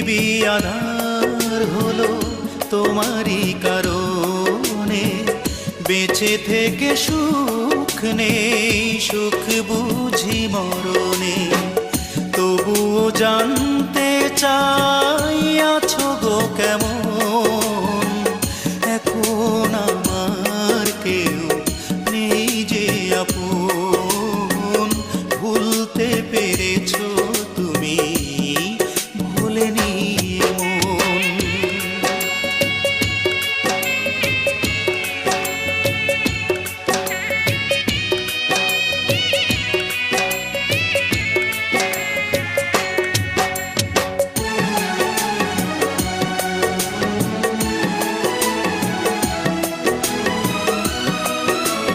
পৃথিবী আধার হলো তোমারই কারণে, বেঁচে থেকে সুখ নেই, সুখ বুঝি মরণে। তবুও জানতে চাই আছো গো কেমন,